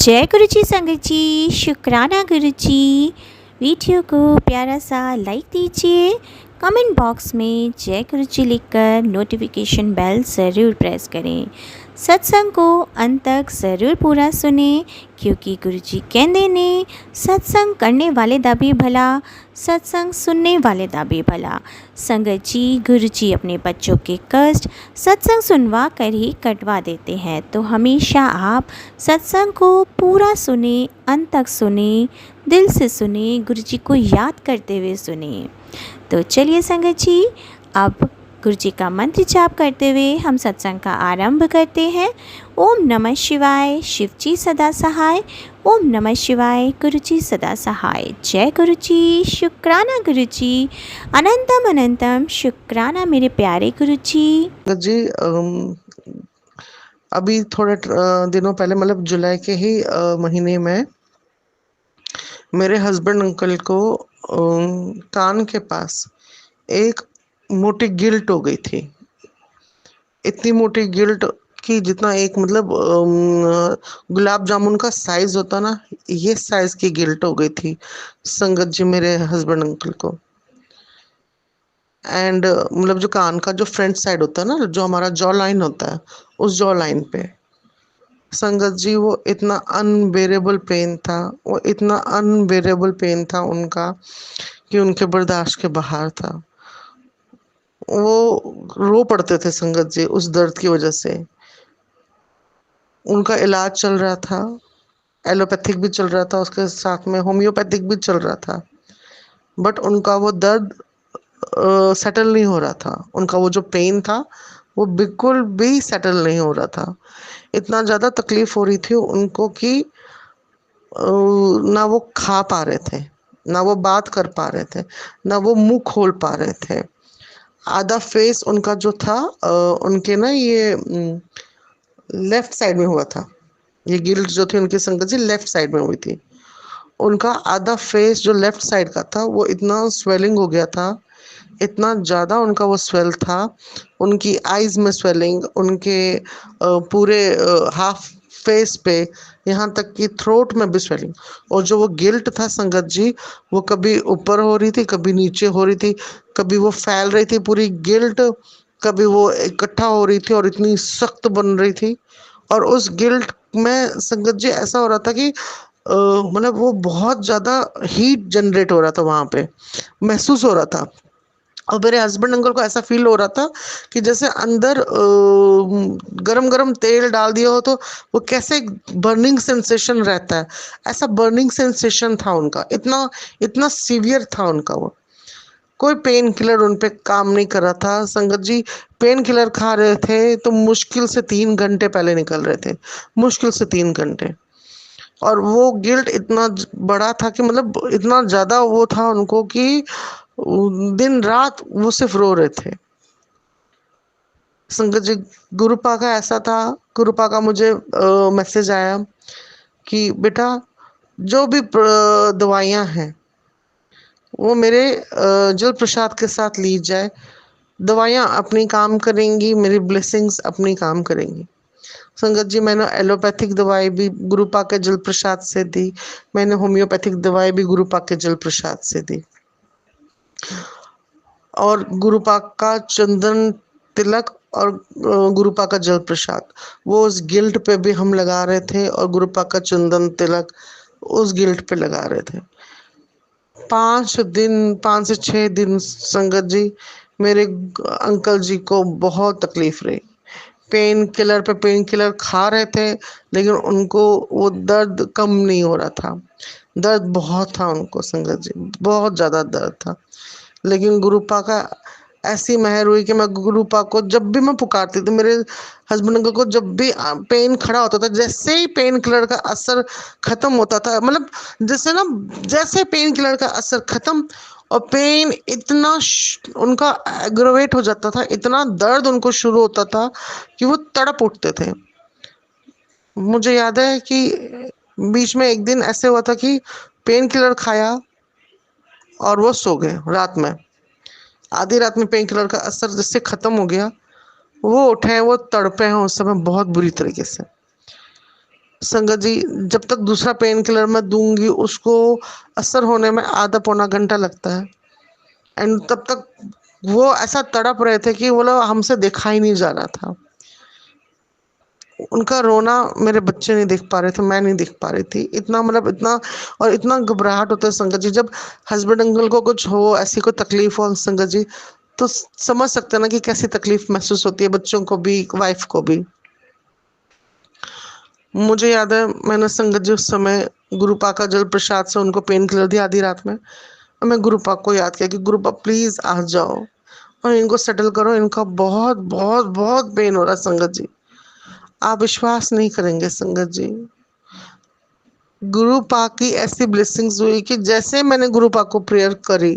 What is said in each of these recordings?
जय गुरु जी संगत जी, शुक्राना गुरु जी। वीडियो को प्यारा सा लाइक दीजिए, कमेंट बॉक्स में जय गुरु जी लिखकर नोटिफिकेशन बेल ज़रूर प्रेस करें। सत्संग को अंत तक ज़रूर पूरा सुने, क्योंकि गुरु जी कहते ने सत्संग करने वाले दा भी भला, सत्संग सुनने वाले दा भी भला। संगत जी, गुरु जी अपने बच्चों के कष्ट सत्संग सुनवा कर ही कटवा देते हैं, तो हमेशा आप सत्संग को पूरा सुने, अंत तक सुने, दिल से सुने, गुरु जी को याद करते हुए सुने। तो चलिए संगत जी, अब गुरु जी का मंत्र जाप करते हुए हम सत्संग का आरंभ करते हैं। ओम नमः शिवाय, शिव जी सदा सहाय। ओम नमः शिवाय, गुरु जी सदा सहाय। जय गुरु जी, शुक्राना गुरु जी, अनंतम अनंतम शुक्राना मेरे प्यारे गुरु जी। जी अभी थोड़े दिनों पहले मतलब जुलाई के ही महीने में मेरे हस्बैंड अंकल को कान के पास एक मोटी गिल्ट हो गई थी। इतनी मोटी गिल्ट कि जितना एक मतलब गुलाब जामुन का साइज होता ना, ये साइज की गिल्ट हो गई थी संगत जी मेरे हस्बैंड अंकल को। एंड मतलब जो कान का जो फ्रंट साइड होता है ना, जो हमारा जॉ लाइन होता है, उस जॉ लाइन पे संगत जी वो इतना अनबेरेबल पेन था, वो इतना अनबेरेबल पेन था उनका कि उनके बर्दाश्त के बाहर था। वो रो पड़ते थे संगत जी उस दर्द की वजह से। उनका इलाज चल रहा था, एलोपैथिक भी चल रहा था, उसके साथ में होम्योपैथिक भी चल रहा था, बट उनका वो दर्द सेटल नहीं हो रहा था। उनका वो जो पेन था वो बिल्कुल भी सेटल नहीं हो रहा था। इतना ज़्यादा तकलीफ हो रही थी उनको कि ना वो खा पा रहे थे, ना वो बात कर पा रहे थे, ना वो मुंह खोल पा रहे थे। आधा फेस उनका जो था उनके ना ये लेफ्ट साइड में हुआ था। ये गिल्ट जो थी उनकी संगत जी लेफ्ट साइड में हुई थी। उनका आधा फेस जो लेफ्ट साइड का था वो इतना स्वेलिंग हो गया था, इतना ज़्यादा उनका वो स्वेल था। उनकी आईज में स्वेलिंग, उनके पूरे हाफ फेस पे, यहाँ तक कि थ्रोट में भी स्वेलिंग। और जो वो गिल्ट था संगत जी, वो कभी ऊपर हो रही थी, कभी नीचे हो रही थी, कभी वो फैल रही थी पूरी गिल्ट, कभी वो इकट्ठा हो रही थी और इतनी सख्त बन रही थी। और उस गिल्ट में संगत जी ऐसा हो रहा था कि मतलब वो बहुत ज़्यादा हीट जनरेट हो रहा था, वहाँ पे महसूस हो रहा था। और मेरे हस्बैंड अंकल को ऐसा फील हो रहा था कि जैसे अंदर गरम गरम तेल डाल दिया हो तो वो कैसे बर्निंग सेंसेशन रहता है, ऐसा बर्निंग सेंसेशन था उनका। इतना इतना सीवियर था उनका वो। कोई पेन किलर उन पे काम नहीं कर रहा था संगत जी। पेन किलर खा रहे थे तो मुश्किल से 3 घंटे पहले निकल रहे थे, मुश्किल से 3 घंटे। और वो गिल्ट इतना बड़ा था कि मतलब इतना ज्यादा वो था उनको कि दिन रात वो सिर्फ रो रहे थे संगत जी। गुरुपा का ऐसा था, गुरुपा का मुझे मैसेज आया कि बेटा जो भी दवाइयाँ हैं वो मेरे जल प्रसाद के साथ ली जाए। दवाइयाँ अपनी काम करेंगी, मेरी ब्लेसिंग्स अपनी काम करेंगी। संगत जी मैंने एलोपैथिक दवाई भी गुरुपा के जल प्रसाद से दी, मैंने होम्योपैथिक दवाई भी गुरुपा के जल प्रसाद से दी। और गुरुपा का चंदन तिलक और गुरुपा का जल प्रसाद वो उस गिल्ट पे भी हम लगा रहे थे, और गुरुपा का चंदन तिलक उस गिल्ट पे लगा रहे थे। 5 दिन, 5 से 6 दिन संगत जी मेरे अंकल जी को बहुत तकलीफ रही। पेन किलर पे पेन किलर खा रहे थे, लेकिन उनको वो दर्द कम नहीं हो रहा था। दर्द बहुत था उनको संगत जी, बहुत ज्यादा दर्द था। लेकिन गुरुपा का ऐसी मेहर हुई कि मैं गुरुपा को जब भी मैं पुकारती थी, मेरे हस्बैंड को जब भी पेन खड़ा होता था, जैसे ही पेन किलर का असर खत्म होता था, मतलब जैसे ना, जैसे पेन किलर का असर खत्म और पेन इतना उनका एग्रोवेट हो जाता था, इतना दर्द उनको शुरू होता था कि वो तड़प उठते थे। मुझे याद है कि बीच में एक दिन ऐसे हुआ था कि पेन किलर खाया और वो सो गए रात में। आधी रात में पेन किलर का असर जिससे खत्म हो गया, वो उठे हैं, वो तड़पे हैं उस समय बहुत बुरी तरीके से। संगत जी, जब तक दूसरा पेन किलर मैं दूंगी उसको असर होने में आधा पौना घंटा लगता है। एंड तब तक वो ऐसा तड़प रहे थे कि वो लोग हमसे देखा ही नहीं जा रहा था। उनका रोना मेरे बच्चे नहीं देख पा रहे थे, मैं नहीं देख पा रही थी। इतना मतलब इतना, और इतना घबराहट होता है संगत जी, जब हस्बैंड अंकल को कुछ हो, ऐसी कोई तकलीफ हो संगत जी, तो समझ सकते हैं ना कि कैसी तकलीफ महसूस होती है बच्चों को भी, वाइफ को भी। मुझे याद है मैंने संगत जी उस समय गुरुपा का जल प्रसाद से उनको पेन किलर दिया आधी रात में। और मैं गुरुपा को याद किया कि गुरुपा प्लीज आ जाओ और इनको सेटल करो, इनका बहुत बहुत बहुत पेन हो रहा है संगत जी। आप विश्वास नहीं करेंगे संगत जी, गुरुपा की ऐसी ब्लेसिंग्स हुई कि जैसे मैंने गुरुपा को प्रेयर करी,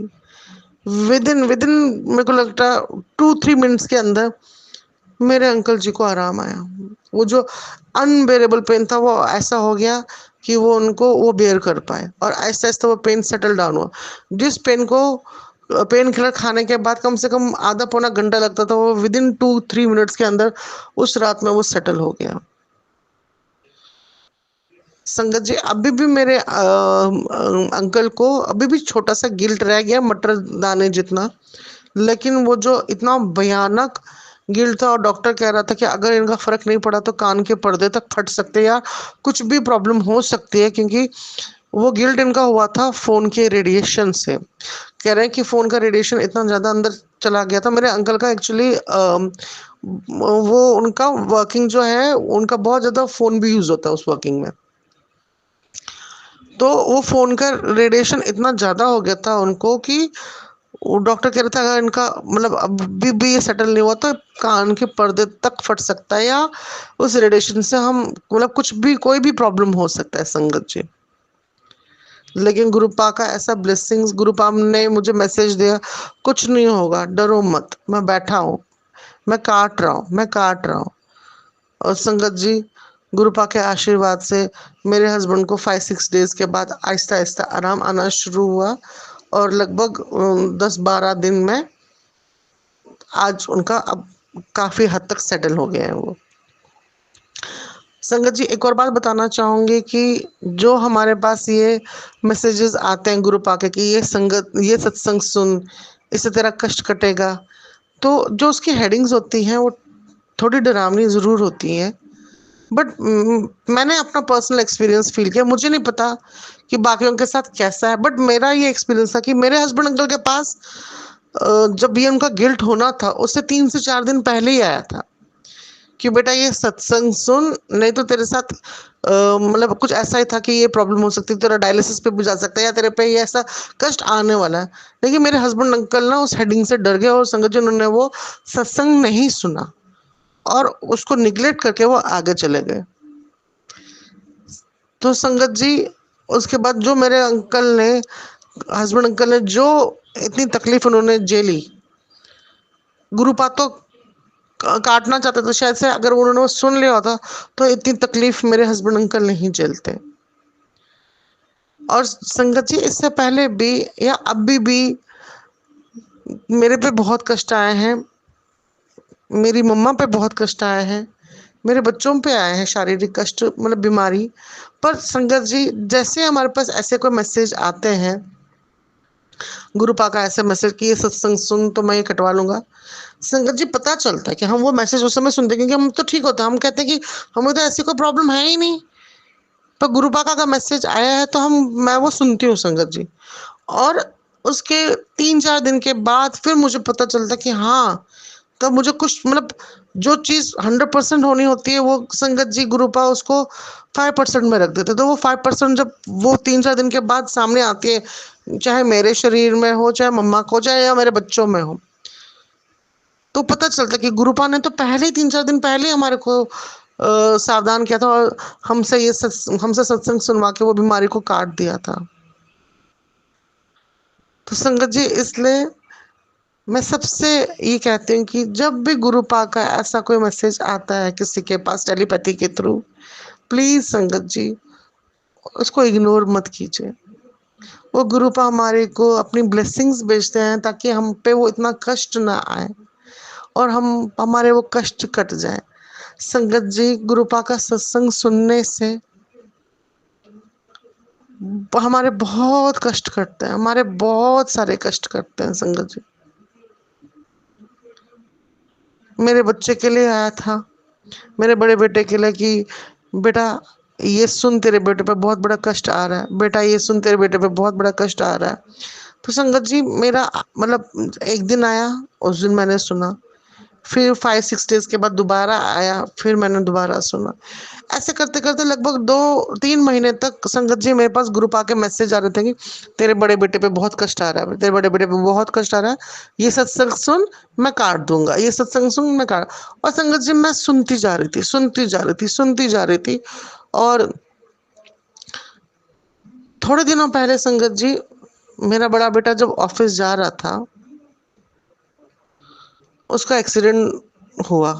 विद इन मेरे को लगता है 2-3 मिनट्स के अंदर मेरे अंकल जी को आराम आया। वो जो अनबेरेबल पेन था वो ऐसा हो गया कि वो उनको वो बेयर कर पाए, और आहिस्ता आहिस्ता वो पेन सेटल डाउन हुआ। जिस पेन को पेन किलर खाने के बाद कम से कम आधा पौना घंटा लगता था, वो विद इन 2-3 मिनट्स के अंदर उस रात में वो सेटल हो गया। संगत जी, अभी भी मेरे अंकल को अभी भी छोटा सा गिल्ट रह गया, मटर दाने जितना। लेकिन वो जो इतना भयानक गिल्ट था, और डॉक्टर कह रहा था कि अगर इनका फर्क नहीं पड़ा तो कान के पर्दे तक फट सकते हैं या कुछ भी प्रॉब्लम हो सकती है, क्योंकि वो गिल्ट इनका हुआ था फोन के रेडिएशन से। कह रहे हैं कि फोन का रेडिएशन इतना ज्यादा अंदर चला गया था मेरे अंकल का। एक्चुअली वो उनका वर्किंग जो है, उनका बहुत ज्यादा फोन भी यूज होता है उस वर्किंग में। तो वो फोन का रेडिएशन इतना ज्यादा हो गया था उनको कि वो डॉक्टर कह रहा था अगर इनका मतलब अभी भी ये सेटल नहीं हुआ तो कान के पर्दे तक फट सकता है, या उस रेडिएशन से हम मतलब कुछ भी कोई भी प्रॉब्लम हो सकता है संगत जी। लेकिन गुरुपा का ऐसा ब्लेसिंग्स, गुरुपा ने मुझे मैसेज दिया, कुछ नहीं होगा, डरो मत, मैं बैठा हूँ, मैं काट रहा हूँ, मैं काट रहा हूँ। और संगत जी, गुरुपा के आशीर्वाद से मेरे हस्बैंड को 5-6 डेज के बाद आहिस्ता आहिस्ता आराम आना शुरू हुआ, और लगभग 10-12 दिन में आज उनका अब काफी हद तक सेटल हो गए हैं वो। संगत जी, एक और बात बताना चाहूंगी कि जो हमारे पास ये मैसेजेस आते हैं गुरु पाके कि ये संगत, ये सत्संग सुन, इससे तेरा कष्ट कटेगा, तो जो उसकी हेडिंग्स होती हैं वो थोड़ी डरावनी जरूर होती हैं। बट मैंने अपना पर्सनल एक्सपीरियंस फील किया, मुझे नहीं पता कि बाकियों के साथ कैसा है, बट मेरा ये एक्सपीरियंस था कि मेरे हस्बैंड अंकल के पास जब ये उनका गिल्ट होना था उससे 3 से 4 दिन पहले ही आया था कि बेटा ये सत्संग सुन, नहीं तो तेरे साथ मतलब कुछ ऐसा ही था कि ये प्रॉब्लम हो सकती है, तेरा डायलिसिस पे भी जा सकता है, या तेरे पे ये ऐसा कष्ट आने वाला है। लेकिन मेरे हस्बैंड अंकल ना उस हेडिंग से डर गए, और संगत जी उन्होंने वो सत्संग नहीं सुना और उसको निग्लेक्ट करके वो आगे चले गए। तो संगत जी, उसके बाद जो मेरे अंकल ने, हस्बैंड अंकल ने जो इतनी तकलीफ उन्होंने झेली, गुरुपाद तो काटना चाहते थे शायद से, अगर उन्होंने वो सुन लिया होता तो इतनी तकलीफ मेरे हस्बैंड अंकल नहीं झेलते। और संगत जी, इससे पहले भी या अभी भी मेरे पे बहुत कष्ट आए हैं, मेरी मम्मा पे बहुत कष्ट आए हैं, मेरे बच्चों पे आए हैं शारीरिक कष्ट, मतलब बीमारी। पर संगत जी, जैसे हमारे पास ऐसे कोई मैसेज आते हैं, गुरुपा का ऐसे मैसेज कि ये सत्संग सुन तो मैं ये कटवा लूंगा, संगत जी पता चलता है कि हम वो मैसेज उस समय सुनते हैं, क्योंकि हम तो ठीक होते हैं, हम कहते हैं कि हमें तो ऐसी कोई प्रॉब्लम है ही नहीं। पर गुरुपा का मैसेज आया है तो मैं वो सुनती हूँ संगत जी। और उसके 3-4 दिन के बाद फिर मुझे पता चलता कि हाँ, तब मुझे कुछ मतलब जो चीज 100% होनी होती है वो संगत जी गुरुपा उसको 5% में रख देते। तो वो 5% जब वो 3-4 दिन के बाद सामने आती है, चाहे मेरे शरीर में हो, चाहे मम्मा को, चाहे या मेरे बच्चों में हो, तो पता चलता कि गुरुपा ने तो पहले ही 3-4 दिन पहले हमारे को सावधान किया था, और हमसे सत्संग सुनवा के वो बीमारी को काट दिया था। तो संगत जी, इसलिए मैं सबसे ये कहती हूँ कि जब भी गुरुपा का ऐसा कोई मैसेज आता है किसी के पास टेलीपैथी के थ्रू, प्लीज संगत जी उसको इग्नोर मत कीजिए। वो गुरुपा हमारे को अपनी ब्लेसिंग्स भेजते हैं ताकि हम पे वो इतना कष्ट ना आए और हमारे वो कष्ट कट जाए। संगत जी, गुरुपा का सत्संग सुनने से हमारे बहुत कष्ट करते हैं, हमारे बहुत सारे कष्ट करते हैं संगत जी। मेरे बच्चे के लिए आया था, मेरे बड़े बेटे के लिए, कि बेटा ये सुन, तेरे बेटे पे बहुत बड़ा कष्ट आ रहा है, बेटा ये सुन, तेरे बेटे पे बहुत बड़ा कष्ट आ रहा है। तो संगत जी मेरा मतलब एक दिन आया, उस दिन मैंने सुना, फिर 5-6 डेज के बाद दोबारा आया, फिर मैंने दोबारा सुना। ऐसे करते करते लगभग 2-3 महीने तक संगत जी मेरे पास ग्रुप आके मैसेज आ रहे थे कि तेरे बड़े बेटे पे बहुत कष्ट आ रहा है, तेरे बड़े बेटे पे बहुत कष्ट आ रहा है, ये सत्संग सुन, मैं काट दूंगा, ये सत्संग सुन, मैं काट। और संगत जी मैं सुनती जा रही थी, सुनती जा रही थी, सुनती जा रही थी। और थोड़े दिनों पहले संगत जी मेरा बड़ा बेटा जब ऑफिस जा रहा था, उसका एक्सीडेंट हुआ।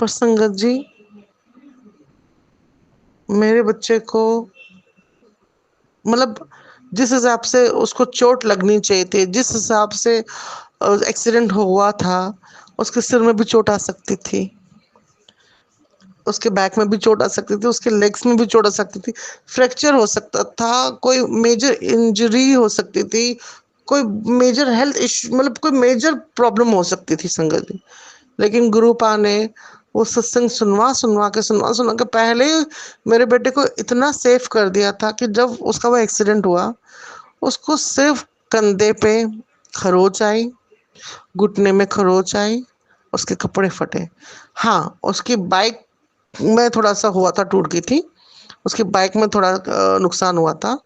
पर संगत जी मेरे बच्चे को मतलब जिस हिसाब से उसको चोट लगनी चाहिए थी, जिस हिसाब से एक्सीडेंट हुआ था, उसके सिर में भी चोट आ सकती थी, उसके बैक में भी चोट आ सकती थी, उसके लेग्स में भी चोट आ सकती थी, फ्रैक्चर हो सकता था, कोई मेजर इंजरी हो सकती थी, कोई मेजर हेल्थ इश्यू, मतलब कोई मेजर प्रॉब्लम हो सकती थी संगत जी। लेकिन गुरुपा ने वो सत्संग सुनवा सुनवा के पहले ही मेरे बेटे को इतना सेफ कर दिया था कि जब उसका वो एक्सीडेंट हुआ, उसको सिर्फ कंधे पे खरोच आई, घुटने में खरोच आई, उसके कपड़े फटे। हाँ, उसकी बाइक में थोड़ा सा हुआ था, टूट गई थी, उसकी बाइक में थोड़ा नुकसान हुआ था।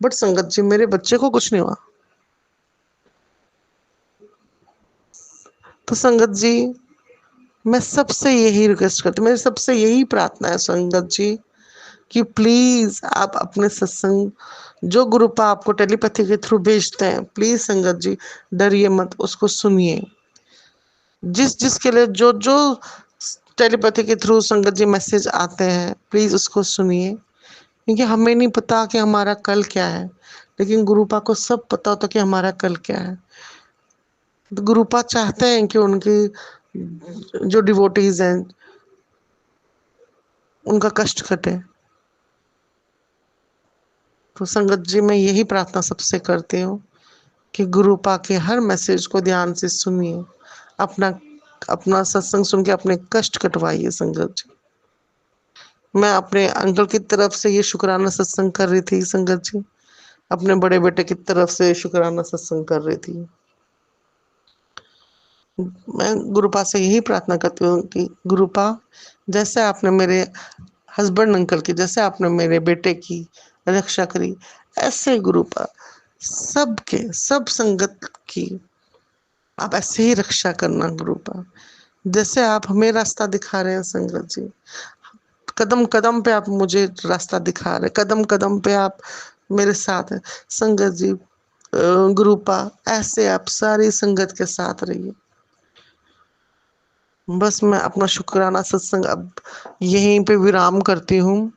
बट संगत जी मेरे बच्चे को कुछ नहीं हुआ। तो संगत जी मैं सबसे यही रिक्वेस्ट करती हूँ, मेरी सबसे यही प्रार्थना है संगत जी, कि प्लीज आप अपने सत्संग जो ग्रुप आपको टेलीपैथी के थ्रू भेजते हैं, प्लीज संगत जी डरिए मत, उसको सुनिए। जिस जिसके लिए जो जो टेलीपैथी के थ्रू संगत जी मैसेज आते हैं, प्लीज उसको सुनिए, क्योंकि हमें नहीं पता कि हमारा कल क्या है, लेकिन गुरुपा को सब पता होता कि हमारा कल क्या है। तो गुरुपा चाहते हैं कि उनकी जो डिवोटीज हैं उनका कष्ट कटे। तो संगत जी मैं यही प्रार्थना सबसे करती हूँ कि गुरुपा के हर मैसेज को ध्यान से सुनिए, अपना अपना सत्संग सुन के अपने कष्ट कटवाइए संगत जी। मैं अपने अंकल की तरफ से ये शुक्राना सत्संग कर रही थी संगत जी, अपने बड़े बेटे की तरफ से शुक्राना सत्संग कर रही थी। मैं गुरुपा से यही प्रार्थना करती हूँ कि गुरुपा जैसे आपने मेरे हस्बैंड अंकल की, जैसे आपने मेरे बेटे की रक्षा करी, ऐसे गुरुपा सबके सब संगत की आप ऐसे ही रक्षा करना गुरुपा। जैसे आप हमें रास्ता दिखा रहे हैं संगत जी, कदम कदम पे आप मुझे रास्ता दिखा रहे, कदम कदम पे आप मेरे साथ हैं संगत जी। गुरुपा ऐसे आप सारी संगत के साथ रहिए। बस मैं अपना शुक्राना सत्संग अब यहीं पे विराम करती हूँ।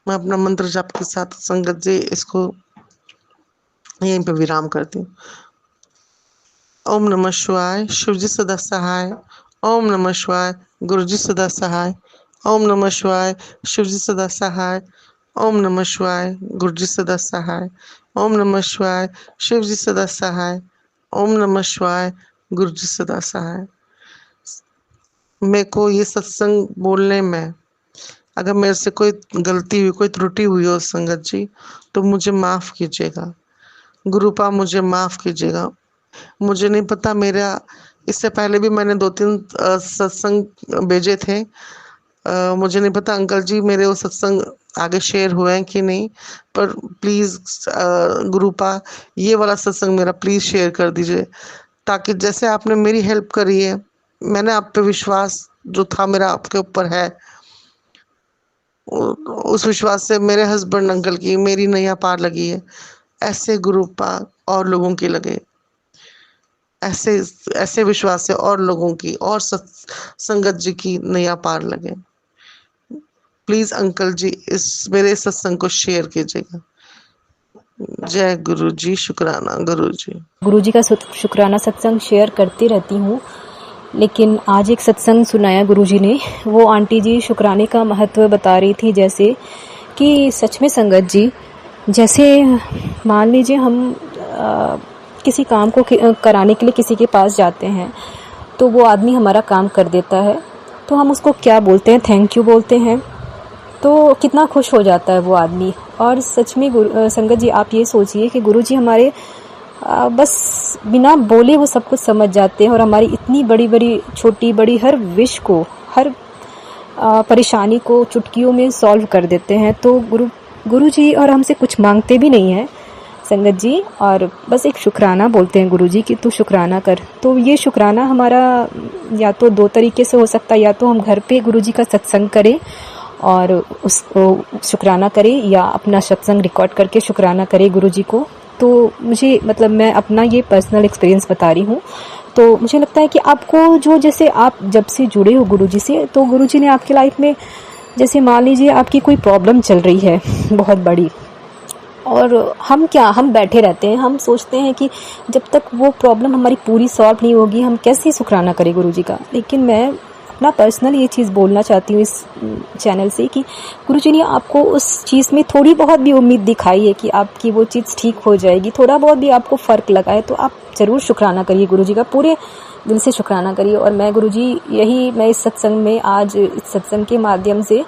मैं अपना मंत्र जाप के साथ संगत जी इसको यहीं पे विराम करती हूँ। ओम नमः शिवाय, शिवजी सदा सहाय। ओम नमः शिवाय, गुरुजी सदा सहाय। ओम नमः शिवाय, शिवजी सदा सहाय। ओम नमः शिवाय, गुरुजी सदा सहाय। ओम नमः शिवाय, शिवजी सदा सहाय। ओम नमः शिवाय, गुरुजी सदा सहाय। मेरे को ये सत्संग बोलने में अगर मेरे से कोई गलती हुई, कोई त्रुटि हुई हो संगत जी, तो मुझे माफ कीजिएगा। गुरुपा मुझे माफ कीजिएगा। मुझे नहीं पता, मेरा इससे पहले भी मैंने 2-3 सत्संग भेजे थे। मुझे नहीं पता अंकल जी मेरे वो सत्संग आगे शेयर हुए हैं कि नहीं, पर प्लीज गुरुपा ये वाला सत्संग मेरा प्लीज शेयर कर दीजिए, ताकि जैसे आपने मेरी हेल्प करी है, मैंने आप पे विश्वास जो था मेरा आपके ऊपर है, उस विश्वास से मेरे हस्बैंड अंकल की मेरी नैया पार लगी है। ऐसे गुरुपा और लोगों की लगे, ऐसे ऐसे विश्वास से और लोगों की और संगत जी की नैया पार लगे। प्लीज अंकल जी इस मेरे सत्संग को शेयर कीजिएगा। जय गुरु जी, शुक्राना गुरु जी। गुरुजी का शुक्राना सत्संग शेयर करती रहती हूँ। लेकिन आज एक सत्संग सुनाया गुरुजी ने। वो आंटी जी शुक्राने का महत्व बता रही थी, जैसे कि सच में संगत जी, जैसे मान लीजिए हम किसी काम को कराने के लिए किसी के पास जाते हैं, तो वो आदमी हमारा काम कर देता है, तो हम उसको क्या बोलते हैं, थैंक यू बोलते हैं। तो कितना खुश हो जाता है वो आदमी। और सच में संगत जी आप ये सोचिए कि गुरुजी हमारे बस बिना बोले वो सब कुछ समझ जाते हैं और हमारी इतनी बड़ी बड़ी छोटी बड़ी हर विश को, हर परेशानी को चुटकियों में सॉल्व कर देते हैं। तो गुरुजी और हमसे कुछ मांगते भी नहीं हैं संगत जी, और बस एक शुक्राना बोलते हैं गुरुजी कि तू शुक्राना कर। तो ये शुक्राना हमारा या तो दो तरीके से हो सकता है, या तो हम घर पे गुरुजी का सत्संग करें और उसको शुक्राना करें, या अपना सत्संग रिकॉर्ड करके शुक्राना करें गुरुजी को। तो मुझे मतलब मैं अपना ये पर्सनल एक्सपीरियंस बता रही हूँ। तो मुझे लगता है कि आपको जो, जैसे आप जब से जुड़े हो गुरुजी से, तो गुरुजी ने आपकी लाइफ में, जैसे मान लीजिए आपकी कोई प्रॉब्लम चल रही है बहुत बड़ी, और हम बैठे रहते हैं, हम सोचते हैं कि जब तक वो प्रॉब्लम हमारी पूरी सॉल्व नहीं होगी हम कैसे शुक्राना करें गुरुजी का। लेकिन मैं अपना पर्सनल ये चीज़ बोलना चाहती हूँ इस चैनल से कि गुरुजी ने आपको उस चीज़ में थोड़ी बहुत भी उम्मीद दिखाई है कि आपकी वो चीज़ ठीक हो जाएगी, थोड़ा बहुत भी आपको फ़र्क लगा है, तो आप ज़रूर शुक्राना करिए गुरुजी का, पूरे दिल से शुक्राना करिए। और मैं गुरुजी मैं इस सत्संग में, आज इस सत्संग के माध्यम से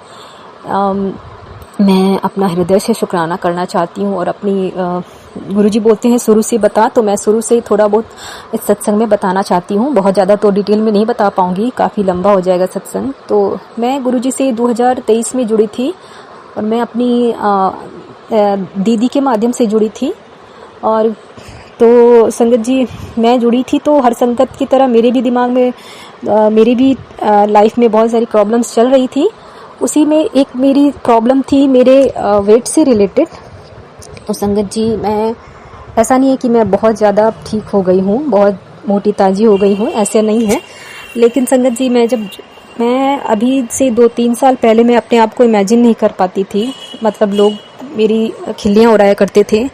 मैं अपना हृदय से शुक्राना करना चाहती हूँ। और अपनी गुरुजी बोलते हैं शुरू से बता, तो मैं शुरू से थोड़ा बहुत इस सत्संग में बताना चाहती हूँ। बहुत ज़्यादा तो डिटेल में नहीं बता पाऊँगी, काफ़ी लंबा हो जाएगा सत्संग। तो मैं गुरुजी से 2023 में जुड़ी थी, और मैं अपनी दीदी के माध्यम से जुड़ी थी। और तो संगत जी मैं जुड़ी थी, तो हर संगत की तरह मेरे भी दिमाग में, मेरी भी लाइफ में बहुत सारी प्रॉब्लम्स चल रही थी। उसी में एक मेरी प्रॉब्लम थी मेरे वेट से रिलेटेड। तो संगत जी मैं, ऐसा नहीं है कि मैं बहुत ज़्यादा ठीक हो गई हूँ, बहुत मोटी ताजी हो गई हूँ, ऐसा नहीं है। लेकिन संगत जी मैं अभी से 2-3 साल पहले मैं अपने आप को इमेजिन नहीं कर पाती थी, मतलब लोग मेरी खिल्लियाँ उड़ाया करते थे।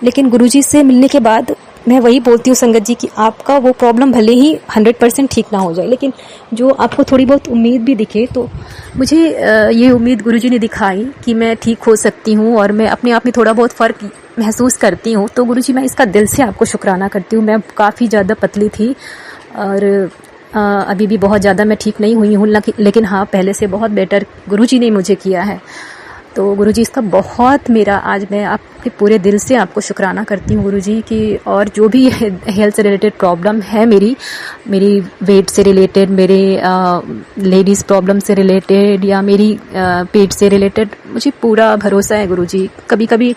लेकिन गुरुजी से मिलने के बाद मैं वही बोलती हूँ संगत जी कि आपका वो प्रॉब्लम भले ही 100% ठीक ना हो जाए, लेकिन जो आपको थोड़ी बहुत उम्मीद भी दिखे, तो मुझे ये उम्मीद गुरुजी ने दिखाई कि मैं ठीक हो सकती हूँ और मैं अपने आप में थोड़ा बहुत फ़र्क महसूस करती हूँ। तो गुरुजी मैं इसका दिल से आपको शुक्राना करती हूँ। मैं काफ़ी ज़्यादा पतली थी और अभी भी बहुत ज़्यादा मैं ठीक नहीं हुई हूँ, लेकिन हाँ पहले से बहुत बेटर गुरुजी ने मुझे किया है। तो गुरुजी इसका बहुत मेरा, आज मैं आपके पूरे दिल से आपको शुक्राना करती हूँ गुरुजी की। और जो भी हेल्थ से रिलेटेड प्रॉब्लम है मेरी वेट से रिलेटेड, मेरे लेडीज़ प्रॉब्लम से रिलेटेड, या मेरी पेट से रिलेटेड, मुझे पूरा भरोसा है गुरुजी। कभी कभी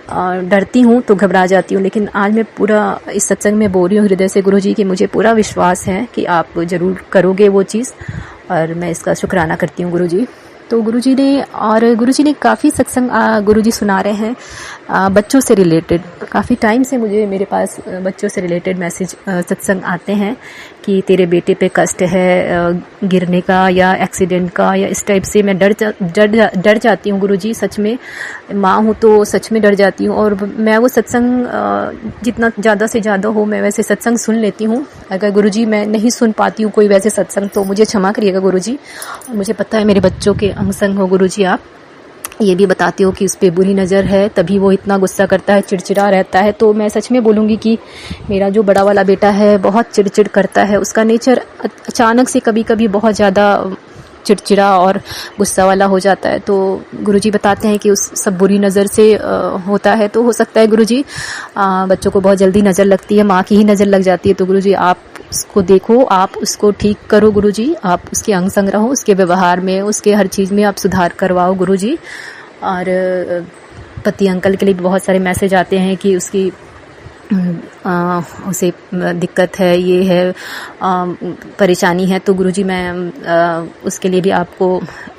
डरती हूँ तो घबरा जाती हूँ, लेकिन आज मैं पूरा इस सत्संग में बोल रही हूँ हृदय से गुरुजी कि मुझे पूरा विश्वास है कि आप ज़रूर करोगे वो चीज़, और मैं इसका शुक्राना करती हूँ गुरुजी। तो गुरुजी ने काफ़ी सत्संग गुरुजी सुना रहे हैं बच्चों से रिलेटेड। काफ़ी टाइम से मुझे मेरे पास बच्चों से रिलेटेड मैसेज सत्संग आते हैं कि तेरे बेटे पे कष्ट है गिरने का या एक्सीडेंट का, या इस टाइप से। मैं डर जाती हूँ गुरुजी, सच में माँ हूँ तो सच में डर जाती हूँ। और मैं वो सत्संग जितना ज़्यादा से ज़्यादा हो मैं वैसे सत्संग सुन लेती हूँ। अगर गुरुजी मैं नहीं सुन पाती हूँ कोई वैसे सत्संग तो मुझे क्षमा करिएगा गुरुजी। मुझे पता है मेरे बच्चों के अंग संग हो गुरुजी, आप ये भी बताते हो कि उस पर बुरी नज़र है तभी वो इतना गुस्सा करता है, चिड़चिड़ा रहता है। तो मैं सच में बोलूँगी कि मेरा जो बड़ा वाला बेटा है बहुत चिड़चिड़ करता है, उसका नेचर अचानक से कभी कभी बहुत ज़्यादा चिड़चिड़ा और गुस्सा वाला हो जाता है। तो गुरुजी बताते हैं कि उस सब बुरी नज़र से होता है। तो हो सकता है गुरुजी बच्चों को बहुत जल्दी नज़र लगती है, माँ की ही नज़र लग जाती है। तो गुरुजी आप उसको देखो, आप उसको ठीक करो गुरुजी, आप उसके अंग संग रहो, उसके व्यवहार में, उसके हर चीज़ में आप सुधार करवाओ गुरुजी। और पति अंकल के लिए भी बहुत सारे मैसेज आते हैं कि उसकी उसे दिक्कत है, ये है, परेशानी है। तो गुरुजी मैं उसके लिए भी आपको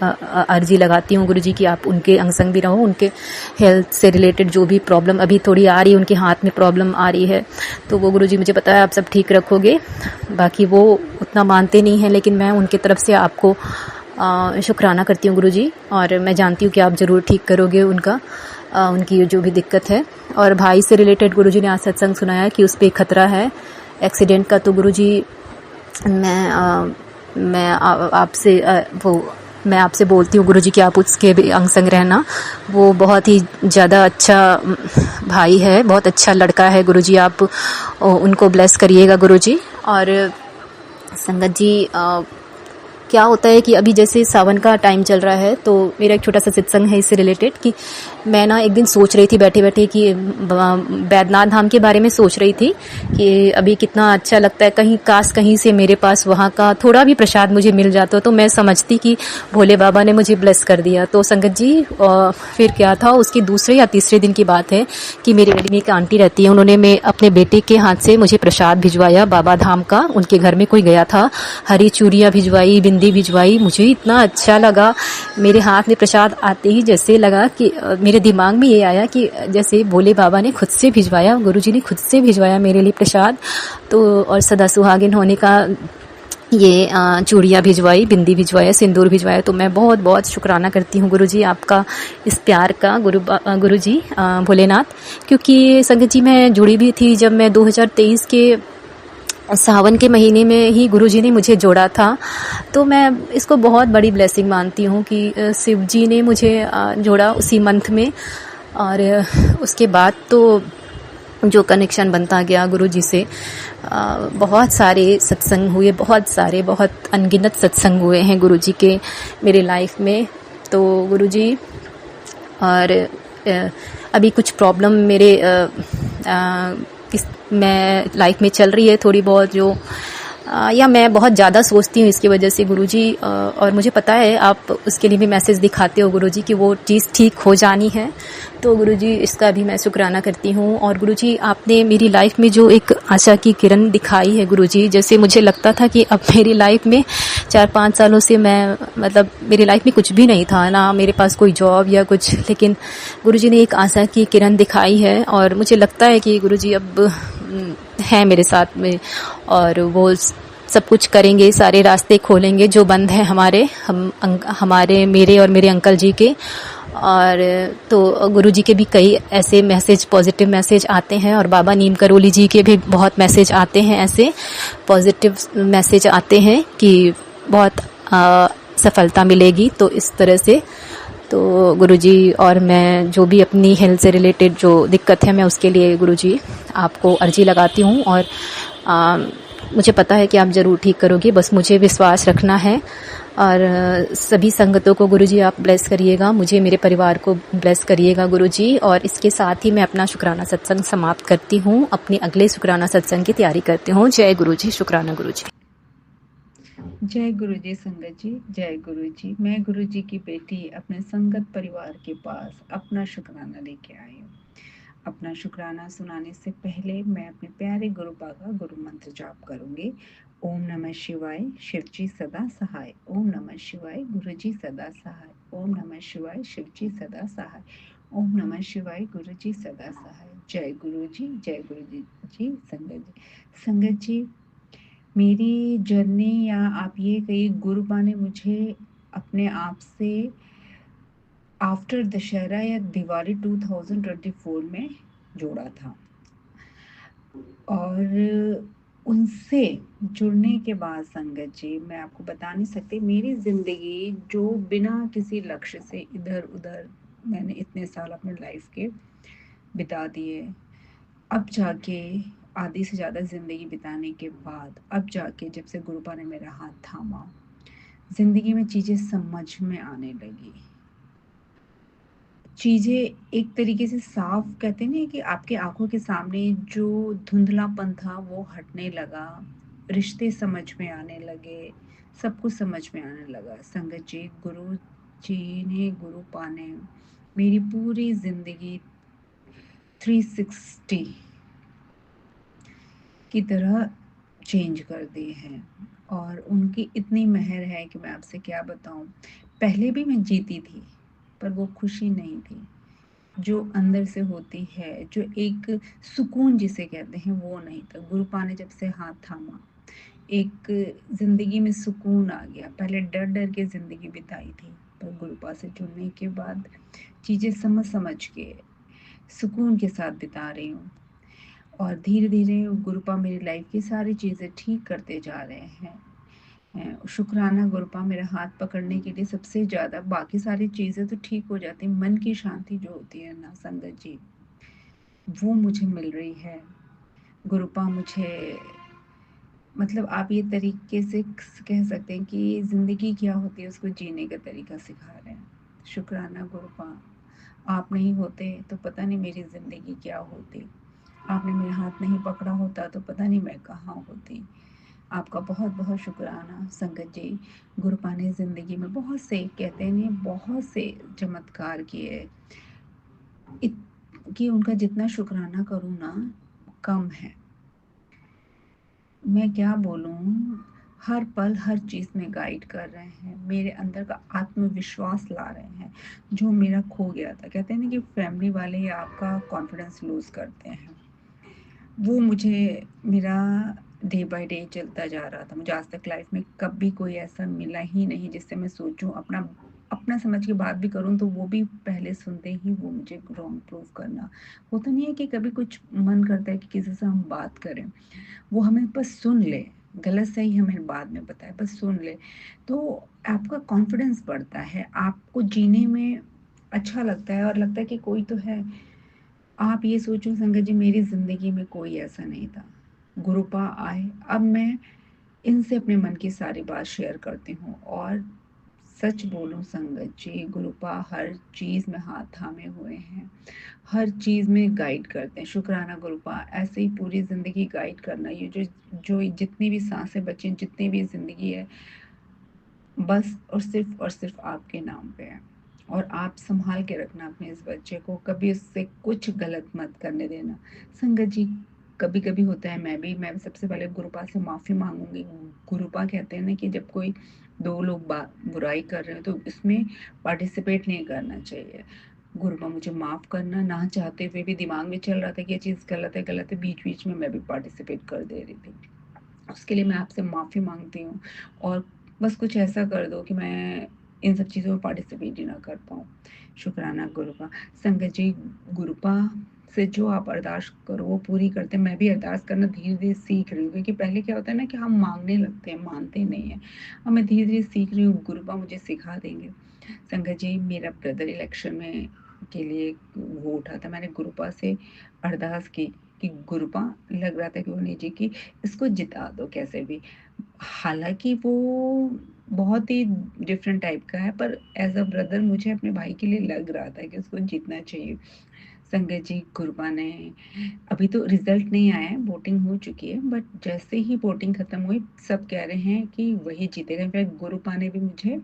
अर्जी लगाती हूँ गुरुजी कि आप उनके अंग संग भी रहो। उनके हेल्थ से रिलेटेड जो भी प्रॉब्लम अभी थोड़ी आ रही है, उनके हाथ में प्रॉब्लम आ रही है, तो वो गुरुजी मुझे पता है आप सब ठीक रखोगे। बाकी वो उतना मानते नहीं हैं, लेकिन मैं उनके तरफ से आपको शुक्राना करती हूँ गुरुजी, और मैं जानती हूँ कि आप ज़रूर ठीक करोगे उनकी जो भी दिक्कत है। और भाई से रिलेटेड गुरुजी ने आज सत्संग सुनाया कि उस पर खतरा है एक्सीडेंट का। तो गुरुजी मैं आपसे बोलती हूँ गुरुजी कि आप उसके भी अंग संग रहना। वो बहुत ही ज़्यादा अच्छा भाई है, बहुत अच्छा लड़का है गुरुजी। आप उनको ब्लेस करिएगा गुरुजी। और संगत जी, क्या होता है कि अभी जैसे सावन का टाइम चल रहा है, तो मेरा एक छोटा सा सत्संग है इससे रिलेटेड कि मैं ना एक दिन सोच रही थी बैठे बैठे कि बैद्यनाथ धाम के बारे में सोच रही थी कि अभी कितना अच्छा लगता है, कहीं काश कहीं से मेरे पास वहाँ का थोड़ा भी प्रसाद मुझे मिल जाता तो मैं समझती कि भोले बाबा ने मुझे ब्लेस कर दिया। तो संगत जी, फिर क्या था, उसके दूसरे या तीसरे दिन की बात है कि मेरी गली में एक आंटी रहती है, उन्होंने मैं अपने बेटे के हाथ से मुझे प्रसाद भिजवाया बाबा धाम का। उनके घर में कोई गया था, हरी चूड़ियाँ भिजवाई, बिंदी भिजवाई। मुझे इतना अच्छा लगा, मेरे हाथ में प्रसाद आते ही जैसे लगा कि मेरे दिमाग में ये आया कि जैसे भोले बाबा ने खुद से भिजवाया, गुरुजी ने खुद से भिजवाया मेरे लिए प्रसाद। तो और सदा सुहागिन होने का ये चूड़ियाँ भिजवाई, बिंदी भिजवाया, सिंदूर भिजवाया। तो मैं बहुत बहुत शुक्राना करती हूँ गुरुजी आपका, इस प्यार का। गुरुजी भोलेनाथ, क्योंकि संगत जी मैं जुड़ी भी थी जब मैं 2023 के सावन के महीने में ही गुरुजी ने मुझे जोड़ा था। तो मैं इसको बहुत बड़ी ब्लेसिंग मानती हूँ कि शिव जी ने मुझे जोड़ा उसी मंथ में। और उसके बाद तो जो कनेक्शन बनता गया गुरुजी से, बहुत सारे सत्संग हुए, बहुत अनगिनत सत्संग हुए हैं गुरुजी के मेरे लाइफ में। तो गुरुजी, और अभी कुछ प्रॉब्लम मेरे मैं लाइफ में चल रही है थोड़ी बहुत, जो या मैं बहुत ज़्यादा सोचती हूँ इसकी वजह से गुरुजी, और मुझे पता है आप उसके लिए भी मैसेज दिखाते हो गुरुजी कि वो चीज़ ठीक हो जानी है। तो गुरुजी, इसका भी मैं शुक्राना करती हूँ। और गुरुजी, आपने मेरी लाइफ में जो एक आशा की किरण दिखाई है गुरुजी, जैसे मुझे लगता था कि अब मेरी लाइफ में 4-5 सालों से मैं मतलब मेरी लाइफ में कुछ भी नहीं था ना, मेरे पास कोई जॉब या कुछ, लेकिन गुरुजी ने एक आशा की किरण दिखाई है। और मुझे लगता है कि गुरुजी अब हैं मेरे साथ में, और वो सब कुछ करेंगे, सारे रास्ते खोलेंगे जो बंद हैं हमारे मेरे और मेरे अंकल जी के। और तो गुरुजी के भी कई ऐसे मैसेज, पॉजिटिव मैसेज आते हैं, और बाबा नीम करोली जी के भी बहुत मैसेज आते हैं, ऐसे पॉजिटिव मैसेज आते हैं कि बहुत सफलता मिलेगी। तो इस तरह से तो गुरुजी, और मैं जो भी अपनी हेल्थ से रिलेटेड जो दिक्कत है, मैं उसके लिए गुरुजी आपको अर्जी लगाती हूँ। और मुझे पता है कि आप ज़रूर ठीक करोगे, बस मुझे विश्वास रखना है। और सभी संगतों को गुरुजी आप ब्लेस करिएगा, मुझे, मेरे परिवार को ब्लेस करिएगा गुरुजी। और इसके साथ ही मैं अपना शुक्राना सत्संग समाप्त करती हूँ, अपने अगले शुक्राना सत्संग की तैयारी करती हूँ। जय गुरुजी, शुक्राना गुरुजी। जय गुरु जी। संगत जी, जय गुरु जी। मैं गुरु जी की बेटी अपने संगत परिवार के पास अपना शुक्राना लेके आई हूँ। अपना शुक्राना सुनाने से पहले मैं अपने प्यारे गुरु का गुरु मंत्र जाप करूंगी। ओम नमः शिवाय, शिव जी सदा सहाय। ओम नमः शिवाय, गुरु जी सदा सहाय। ओम नमः शिवाय, शिव जी सदा सहाय। ओम नमः शिवाय, गुरु जी सदा सहाय। जय गुरु जी, जय गुरु जी। संगत जी, मेरी जर्नी, या आप ये कहिए गुरुबा ने मुझे अपने आप से आफ्टर दशहरा या दिवाली 2024 में जोड़ा था। और उनसे जुड़ने के बाद संगत जी, मैं आपको बता नहीं सकती, मेरी ज़िंदगी जो बिना किसी लक्ष्य से इधर उधर मैंने इतने साल अपने लाइफ के बिता दिए, अब जाके आधी से ज़्यादा ज़िंदगी बिताने के बाद, अब जाके जब से गुरुपा ने मेरा हाथ थामा, ज़िंदगी में चीज़ें समझ में आने लगी। चीज़ें एक तरीके से साफ, कहते नहीं कि आपके आंखों के सामने जो धुंधलापन था वो हटने लगा, रिश्ते समझ में आने लगे, सब कुछ समझ में आने लगा। संगत जी, गुरु जी ने, गुरुपा ने मेरी पूरी ज़िंदगी 360 की तरह चेंज कर दी है। और उनकी इतनी मेहर है कि मैं आपसे क्या बताऊं। पहले भी मैं जीती थी, पर वो खुशी नहीं थी जो अंदर से होती है, जो एक सुकून जिसे कहते हैं, वो नहीं था। गुरुपा ने जब से हाथ थामा, एक ज़िंदगी में सुकून आ गया। पहले डर डर के ज़िंदगी बिताई थी, पर गुरुपा से जुड़ने के बाद चीज़ें समझ के सुकून के साथ बिता रही हूँ। और धीरे धीरे गुरुपा मेरी लाइफ की सारी चीज़ें ठीक करते जा रहे हैं। शुक्राना गुरुपा मेरा हाथ पकड़ने के लिए सबसे ज़्यादा, बाकी सारी चीज़ें तो ठीक हो जाती, मन की शांति जो होती है ना संगत जी, वो मुझे मिल रही है। गुरुपा मुझे, मतलब आप ये तरीके से कह सकते हैं कि ज़िंदगी क्या होती है उसको जीने का तरीका सिखा रहे हैं। शुक्राना गुरुपा, आप नहीं होते तो पता नहीं मेरी ज़िंदगी क्या होती। आपने मेरा हाथ नहीं पकड़ा होता तो पता नहीं मैं कहाँ होती। आपका बहुत बहुत शुक्राना संगत जी। गुरुपा ने ज़िंदगी में बहुत से, कहते हैं नहीं, बहुत से चमत्कार किए कि उनका जितना शुक्राना करूँ ना कम है। मैं क्या बोलूँ, हर पल हर चीज़ में गाइड कर रहे हैं, मेरे अंदर का आत्मविश्वास ला रहे हैं जो मेरा खो गया था। कहते हैं ना कि फैमिली वाले आपका कॉन्फिडेंस लूज़ करते हैं, वो मुझे, मेरा डे बाय डे चलता जा रहा था। मुझे आज तक लाइफ में कभी कोई ऐसा मिला ही नहीं जिससे मैं सोचूं, अपना अपना समझ के बात भी करूं तो वो भी पहले सुनते ही वो मुझे रॉन्ग प्रूव करना। होता नहीं है कि कभी कुछ मन करता है कि किसी से हम बात करें, वो हमें बस सुन ले, गलत सही हमें बाद में बताए, बस सुन ले, तो आपका कॉन्फिडेंस बढ़ता है, आपको जीने में अच्छा लगता है और लगता है कि कोई तो है। आप ये सोचो संगत जी, मेरी ज़िंदगी में कोई ऐसा नहीं था। गुरुपा आए, अब मैं इनसे अपने मन की सारी बात शेयर करती हूँ। और सच बोलूं संगत जी, गुरुपा हर चीज़ में हाथ थामे हुए हैं, हर चीज़ में गाइड करते हैं। शुक्राना गुरुपा, ऐसे ही पूरी ज़िंदगी गाइड करना। ये जो जो जितनी भी सांसें बची, जितनी भी ज़िंदगी है, बस और सिर्फ आपके नाम पे है। और आप संभाल के रखना अपने इस बच्चे को, कभी उससे कुछ गलत मत करने देना। संगत जी, कभी कभी होता है, मैं सबसे पहले गुरुपा से माफ़ी मांगूंगी। गुरुपा कहते हैं ना कि जब कोई दो लोग बुराई कर रहे हो तो इसमें पार्टिसिपेट नहीं करना चाहिए। गुरुपा मुझे माफ़ करना, ना चाहते हुए भी दिमाग में चल रहा था कि ये चीज़ गलत है, बीच बीच में मैं भी पार्टिसिपेट कर दे रही थी। उसके लिए मैं आपसे माफ़ी मांगती हूँ और बस कुछ ऐसा कर दो कि मैं इन सब चीज़ों में पार्टिसिपेट ही ना कर पाऊँ। शुक्राना गुरुपा। संगत जी, गुरुपा से जो आप अरदास करो वो पूरी करते हैं। मैं भी अरदास करना धीरे धीरे सीख रही हूँ, क्योंकि पहले क्या होता है ना कि हम मांगने लगते हैं, मानते नहीं हैं। अब मैं धीरे धीरे सीख रही हूँ, गुरुपा मुझे सिखा देंगे। संगत जी, मेरा ब्रदर इलेक्शन में के लिए वो उठा था, मैंने गुरुपा से अरदास की कि गुरुपा, लग रहा था कि उन्हें जी की इसको जिता दो कैसे भी। हालाँकि वो बहुत ही डिफरेंट टाइप का है, पर एज़ अ ब्रदर मुझे अपने भाई के लिए लग रहा था कि उसको जीतना चाहिए। संगत जी, गुरुपा ने, अभी तो रिज़ल्ट नहीं आया है, वोटिंग हो चुकी है, बट जैसे ही वोटिंग खत्म हुई सब कह रहे हैं कि वही जीतेगा। इनफैक्ट गुरुपा ने भी मुझे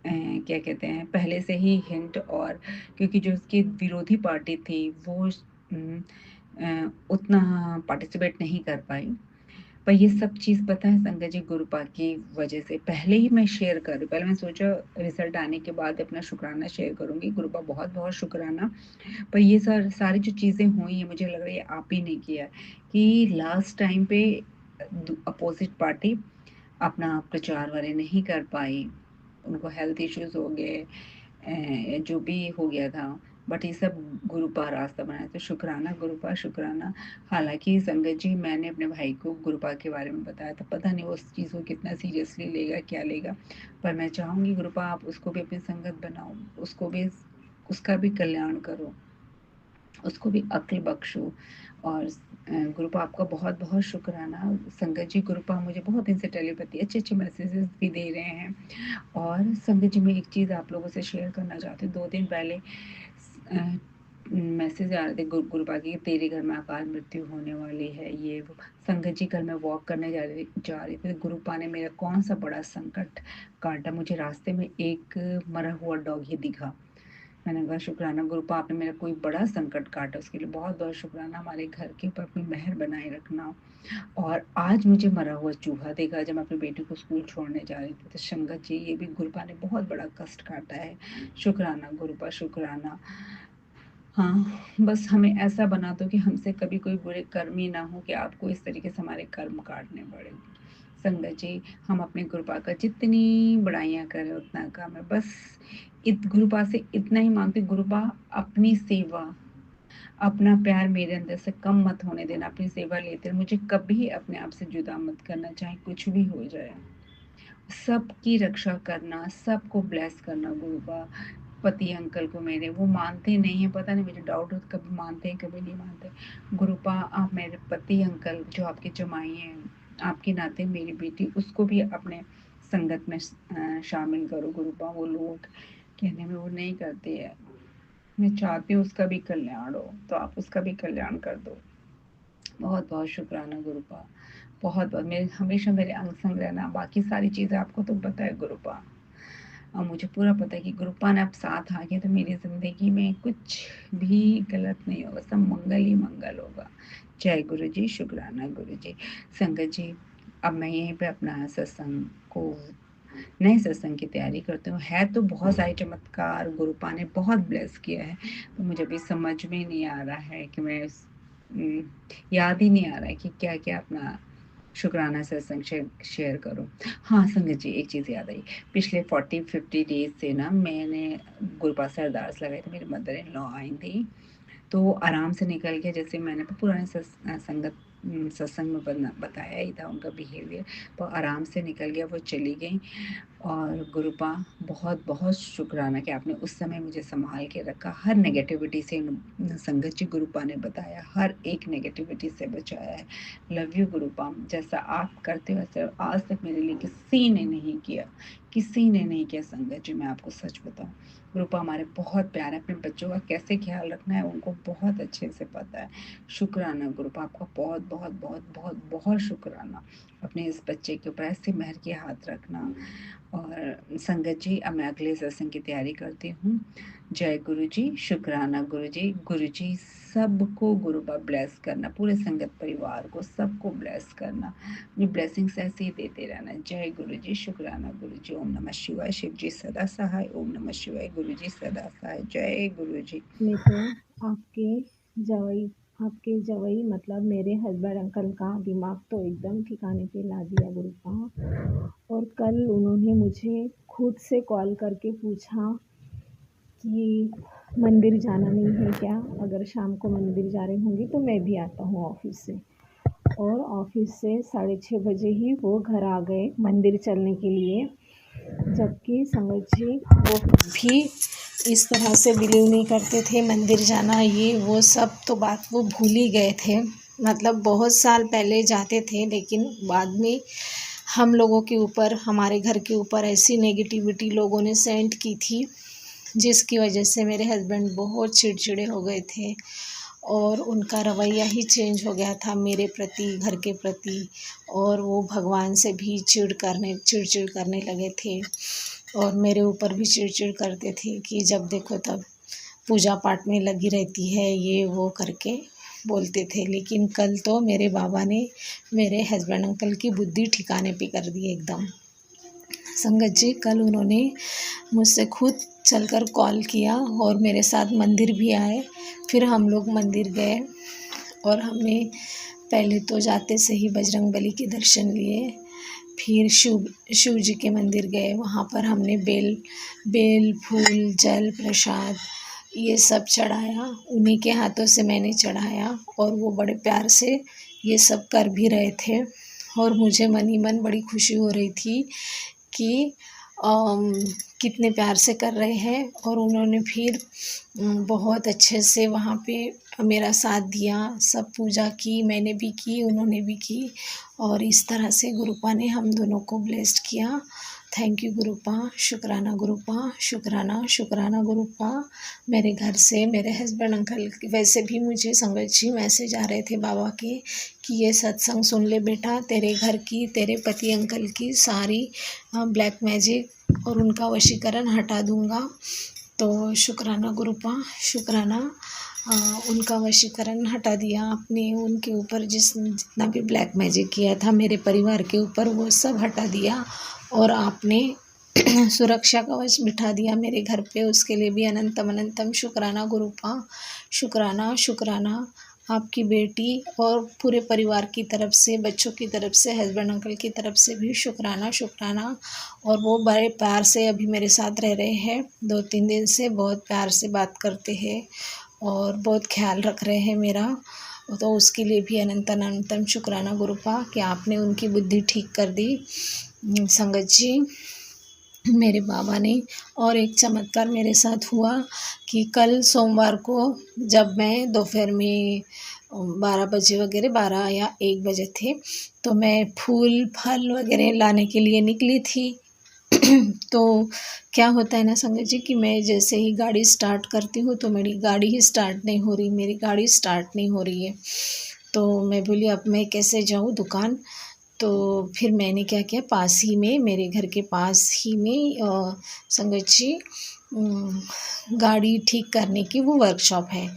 क्या कहते हैं, पहले से ही हिंट, और क्योंकि जो उसकी विरोधी पार्टी थी वो उतना पार्टिसिपेट नहीं कर पाई। पर ये सब चीज़ पता है संगत जी, गुरुपा की वजह से पहले ही मैं शेयर कर रही हूँ। पहले मैं सोचा रिजल्ट आने के बाद अपना शुक्राना शेयर करूँगी। गुरुपा बहुत बहुत शुक्राना। पर ये सारी जो चीज़ें हुई हैं, मुझे लग रहा है ये आप ही ने किया है कि लास्ट टाइम पे अपोजिट पार्टी अपना प्रचार वाले नहीं कर पाई, उनको हेल्थ इश्यूज हो गए, जो भी हो गया था, बट ये सब गुरुपा रास्ता बनाया। तो शुक्राना गुरुपा, शुक्राना। हालांकि संगत जी, मैंने अपने भाई को गुरुपा के बारे में बताया था, पता नहीं वो उस चीज़ को कितना सीरियसली लेगा, क्या लेगा, पर मैं चाहूँगी गुरुपा आप उसको भी अपनी संगत बनाओ, उसको भी, उसका भी कल्याण करो, उसको भी अक्ल बख्शो। और गुरुपा आपका बहुत बहुत शुक्राना। संगत जी, गुरुपा मुझे बहुत दिन से टेलीपैथी अच्छे अच्छे मैसेजेस भी दे रहे हैं। और संगत जी, मैं एक चीज़ आप लोगों से शेयर करना चाहती हूँ। 2 दिन पहले मैसेज आ रहे थे गुरुपा की, तेरे घर में अकाल मृत्यु होने वाली है, ये वो। संगत जी, कल मैं वॉक करने जा रही थी, गुरुपा ने मेरा कौन सा बड़ा संकट काटा। मुझे रास्ते में एक मरा हुआ डॉग ही दिखा। मैंने कहा शुक्राना गुरुपा, आपने मेरा कोई बड़ा संकट काटा, उसके लिए बहुत बहुत शुक्राना। हमारे घर के ऊपर अपनी मेहर बनाए रखना। और आज मुझे मरा हुआ चूहा देखा जब मैं अपनी बेटी को स्कूल छोड़ने जा रही थी। तो संगत जी, ये भी गुरुपा ने बहुत बड़ा कष्ट काटा है। शुक्राना गुरुपा, शुक्राना। हाँ, बस हमें ऐसा बना दो कि हमसे कभी कोई बुरे कर्म ही ना हो, कि आपको इस तरीके से हमारे कर्म काटने पड़े। संगत जी, हम अपने गुरुपा का जितनी बड़ाइयाँ करें उतना कम है। बस गुरुपा से इतना ही मांगते, गुरुपा अपनी सेवा, अपना प्यार मेरे अंदर से कम मत होने देना, अपनी सेवा लेते रहना, मुझे कभी अपने आप से जुदा मत करना, चाहे कुछ भी हो जाए। सबकी रक्षा करना, सबको ब्लेस करना गुरुबा। पति अंकल को मेरे, वो मानते नहीं है, पता नहीं, मुझे डाउट हो, कभी मानते हैं कभी नहीं मानते। गुरुपा आप मेरे पति अंकल जो आपके जमाई हैं, आपके नाते मेरी बेटी, उसको भी अपने संगत में शामिल करो गुरुपा। वो लोग कहने में वो नहीं करते हैं, मैं चाहती हूँ उसका भी कल्याण हो, तो आप उसका भी कल्याण कर दो। बहुत बहुत शुक्राना गुरुपा, बहुत बहुत। मेरे हमेशा मेरे अंग संग रहना, बाकी सारी चीज़ें आपको तो पता है गुरुपा, और मुझे पूरा पता है कि गुरुपा ने अब साथ आ गया तो मेरी ज़िंदगी में कुछ भी गलत नहीं होगा, सब मंगल ही मंगल होगा। जय गुरु जी, शुक्राना गुरु जी। संगत जी, अब मैं यहीं पे अपना सत्संग को, नए सत्संग की तैयारी करती हूँ। है तो बहुत सारे चमत्कार, गुरुपा ने बहुत ब्लेस किया है, तो मुझे अभी समझ में नहीं आ रहा है कि मैं याद ही नहीं आ रहा है कि क्या क्या अपना शुक्राना सत्संग शेयर करूँ। हाँ संगत जी, एक चीज़ याद आई, पिछले 40-50 डेज से ना मैंने गुरुपा से अरदास लगाई थी, मेरी मदर इन लॉ आई थी, तो आराम से निकल गया। जैसे मैंने तो पुराने सत्संग में बताया ही था उनका बिहेवियर, तो आराम से निकल गया, वो चली गई। और गुरुपा बहुत बहुत शुक्राना कि आपने उस समय मुझे संभाल के रखा, हर नेगेटिविटी से संगत जी गुरुपा ने बताया, हर एक नेगेटिविटी से बचाया है। लव यू गुरुपा, जैसा आप करते हो वैसे आज तक मेरे लिए किसी ने नहीं किया, किसी ने नहीं किया संगत जी, मैं आपको सच बताऊं। गुरुपा हमारे बहुत प्यार है, अपने बच्चों का कैसे ख्याल रखना है उनको बहुत अच्छे से पता है। शुक्राना गुरुपा, आपका बहुत बहुत बहुत बहुत बहुत शुक्राना, अपने इस बच्चे के ऊपर ऐसे मेहर के हाथ रखना। और संगत जी, अब मैं अगले सत्संग की तैयारी करती हूँ। जय गुरु जी, शुक्राना गुरु जी। गुरु जी सबको गुरुपा ब्लेस करना, पूरे संगत परिवार को सबको ब्लेस करना, ये ब्लेसिंग्स ऐसे ही देते रहना। जय गुरु जी, शुक्राना गुरु जी। ओम नमः शिवाय, शिव जी सदा सहाय। ओम नमः शिवाय, गुरु जी सदा सहाय। जय गुरु जी। में तो आपके जवाई आपके जवाई मतलब मेरे हस्बैंड अंकल का दिमाग तो एकदम ठिकाने पे ला दिया गुरुपा। और कल उन्होंने मुझे खुद से कॉल करके पूछा कि मंदिर जाना नहीं है क्या? अगर शाम को मंदिर जा रही होंगी तो मैं भी आता हूँ ऑफ़िस से। और ऑफ़िस से 6:30 बजे ही वो घर आ गए मंदिर चलने के लिए। जबकि संगत जी वो भी इस तरह से बिलीव नहीं करते थे मंदिर जाना, ये वो सब तो बात वो भूल ही गए थे। मतलब बहुत साल पहले जाते थे, लेकिन बाद में हम लोगों के ऊपर, हमारे घर के ऊपर ऐसी नेगेटिविटी लोगों ने सेंड की थी, जिसकी वजह से मेरे हस्बैंड बहुत चिड़चिड़े हो गए थे और उनका रवैया ही चेंज हो गया था मेरे प्रति, घर के प्रति। और वो भगवान से भी चिड़चिड़ करने लगे थे और मेरे ऊपर भी चिड़चिड़ करते थे कि जब देखो तब पूजा पाठ में लगी रहती है, ये वो करके बोलते थे। लेकिन कल तो मेरे बाबा ने मेरे हस्बैंड अंकल की बुद्धि ठिकाने पे कर दी एकदम। संगत जी, कल उन्होंने मुझसे खुद चलकर कॉल किया और मेरे साथ मंदिर भी आए। फिर हम लोग मंदिर गए और हमने पहले तो जाते से ही बजरंगबली के दर्शन लिए, फिर शिव जी के मंदिर गए। वहाँ पर हमने बेल फूल जल प्रसाद ये सब चढ़ाया, उन्हीं के हाथों से मैंने चढ़ाया और वो बड़े प्यार से ये सब कर भी रहे थे। और मुझे मन ही मन बड़ी खुशी हो रही थी कि कितने प्यार से कर रहे हैं। और उन्होंने फिर बहुत अच्छे से वहाँ पे मेरा साथ दिया, सब पूजा की, मैंने भी की, उन्होंने भी की। और इस तरह से गुरुपा ने हम दोनों को ब्लेस्ड किया। थैंक यू गुरुपा, शुक्राना गुरुपा, शुक्राना शुक्राना गुरुपा। मेरे घर से मेरे हस्बैंड अंकल, वैसे भी मुझे संगत जी मैसेज आ रहे थे बाबा के कि ये सत्संग सुन ले बेटा, तेरे घर की, तेरे पति अंकल की सारी ब्लैक मैजिक और उनका वशीकरण हटा दूंगा। तो शुक्राना गुरुपा, शुक्राना। उनका वशीकरण हटा दिया आपने, उनके ऊपर जितना भी ब्लैक मैजिक किया था मेरे परिवार के ऊपर वो सब हटा दिया और आपने सुरक्षा कवच बिठा दिया मेरे घर पे, उसके लिए भी अनंतम अनंतम शुक्राना गुरुपा, शुक्राना शुक्राना। आपकी बेटी और पूरे परिवार की तरफ से, बच्चों की तरफ से, हस्बैंड अंकल की तरफ से भी शुक्राना शुक्राना। और वो बड़े प्यार से अभी मेरे साथ रह रहे हैं, 2-3 दिन से बहुत प्यार से बात करते हैं और बहुत ख्याल रख रहे हैं मेरा, तो उसके लिए भी अनंत अनंतम शुक्राना गुरुपा कि आपने उनकी बुद्धि ठीक कर दी संगत जी, मेरे बाबा ने। और एक चमत्कार मेरे साथ हुआ कि कल सोमवार को जब मैं दोपहर में 12 बजे वगैरह 12 या 1 बजे थे, तो मैं फूल फल वगैरह लाने के लिए निकली थी। तो क्या होता है ना संगत जी कि मैं जैसे ही गाड़ी स्टार्ट करती हूँ तो मेरी गाड़ी ही स्टार्ट नहीं हो रही, मेरी गाड़ी स्टार्ट नहीं हो रही है। तो मैं बोली अब मैं कैसे जाऊँ दुकान। तो फिर मैंने क्या किया, पास ही में, मेरे घर के पास ही में संगत जी गाड़ी ठीक करने की वो वर्कशॉप है,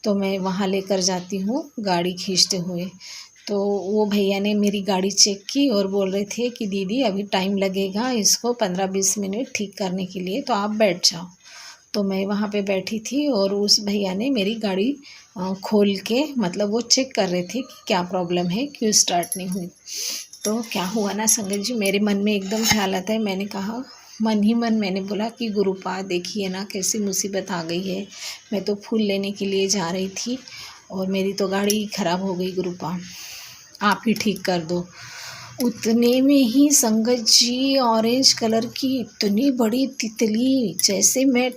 तो मैं वहाँ लेकर जाती हूँ गाड़ी खींचते हुए। तो वो भैया ने मेरी गाड़ी चेक की और बोल रहे थे कि दीदी अभी टाइम लगेगा इसको 15-20 मिनट ठीक करने के लिए, तो आप बैठ जाओ। तो मैं वहाँ पे बैठी थी और उस भैया ने मेरी गाड़ी खोल के, मतलब वो चेक कर रहे थे कि क्या प्रॉब्लम है, क्यों स्टार्ट नहीं हुई। तो क्या हुआ ना संगत जी, मेरे मन में एकदम ख्याल आता है, मैंने कहा मन ही मन मैंने बोला कि गुरुपा देखिए ना कैसी मुसीबत आ गई है, मैं तो फूल लेने के लिए जा रही थी और मेरी तो गाड़ी ख़राब हो गई, गुरुपा आप ही ठीक कर दो। उतने में ही संगत जी ऑरेंज कलर की इतनी बड़ी तितली, जैसे मैं